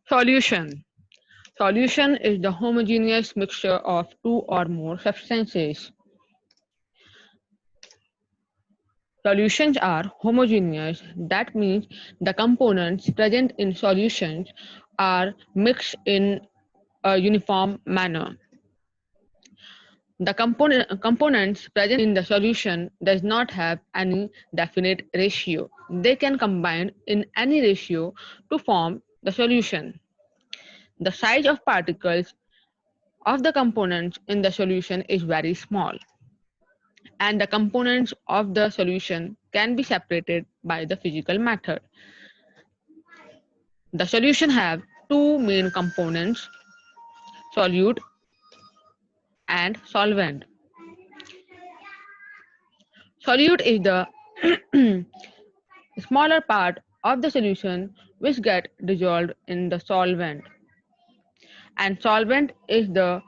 Solution. Solution is the homogeneous mixture of two or more substances. Solutions are homogeneous, that means the components present in solutions are mixed in a uniform manner. The components present in the solution does not have any definite ratio. They can combine in any ratio to form the solution. The size of particles of the components in the solution is very small, and the components of the solution can be separated by the physical method. The solution have two main components, solute and solvent. Solute is the smaller part of the solution which get dissolved in the solvent, and solvent is the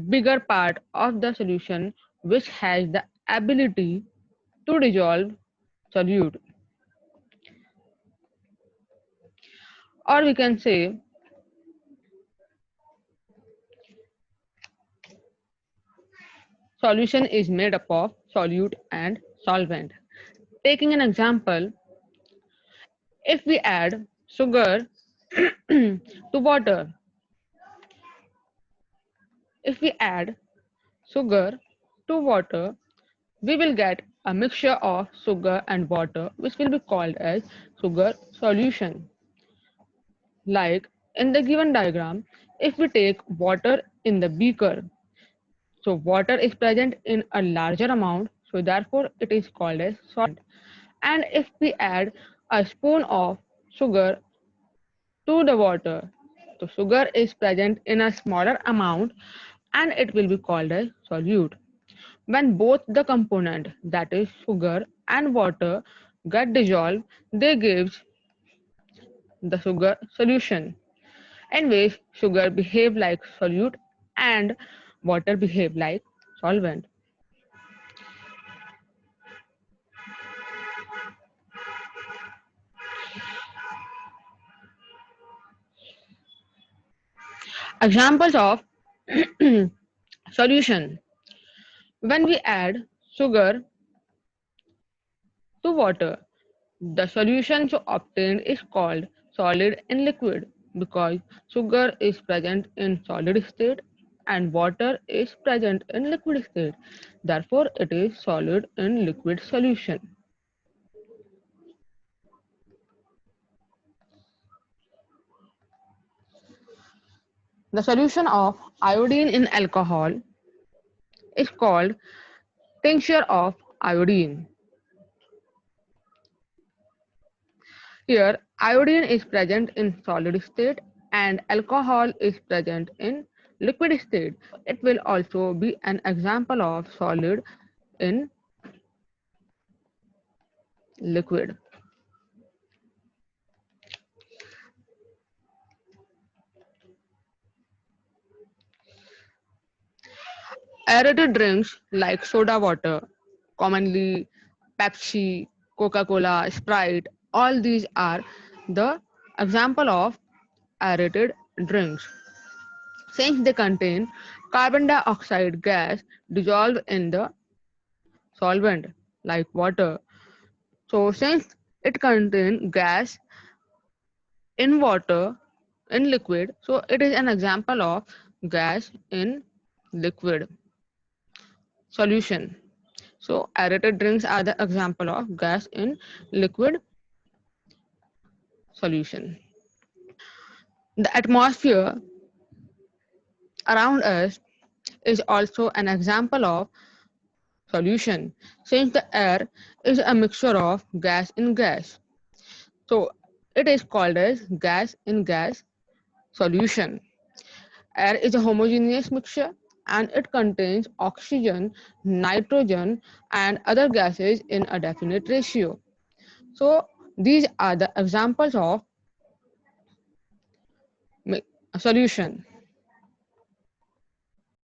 bigger part of the solution which has the ability to dissolve solute, or we can say solution is made up of solute and solvent. Taking an example, if we add sugar to water, if we add sugar to water, we will get a mixture of sugar and water which will be called as sugar solution. Like in the given diagram, if we take water in the beaker, so water is present in a larger amount, so therefore it is called as solvent. And if we add a spoon of sugar to the water, so sugar is present in a smaller amount and it will be called as solute. When both the component, that is sugar and water, get dissolved, they gives the sugar solution, in which sugar behave like solute and water behave like solvent. Examples of solution. When we add sugar to water, the solution so obtained is called solid in liquid because sugar is present in solid state and water is present in liquid state. Therefore, it is solid in liquid solution. The solution of iodine in alcohol is called tincture of iodine. Here, iodine is present in solid state and alcohol is present in liquid state. It will also be an example of solid in liquid. Aerated drinks like soda water, commonly Pepsi, Coca-Cola, Sprite, all these are the example of aerated drinks. Since they contain carbon dioxide gas dissolved in the solvent like water, so since it contains gas in water in liquid, so it is an example of gas in liquid solution. So aerated drinks are the example of gas in liquid solution. The atmosphere around us is also an example of solution since the air is a mixture of gas in gas. So it is called as gas in gas solution. Air is a homogeneous mixture and it contains oxygen, nitrogen, and other gases in a definite ratio. So these are the examples of solution.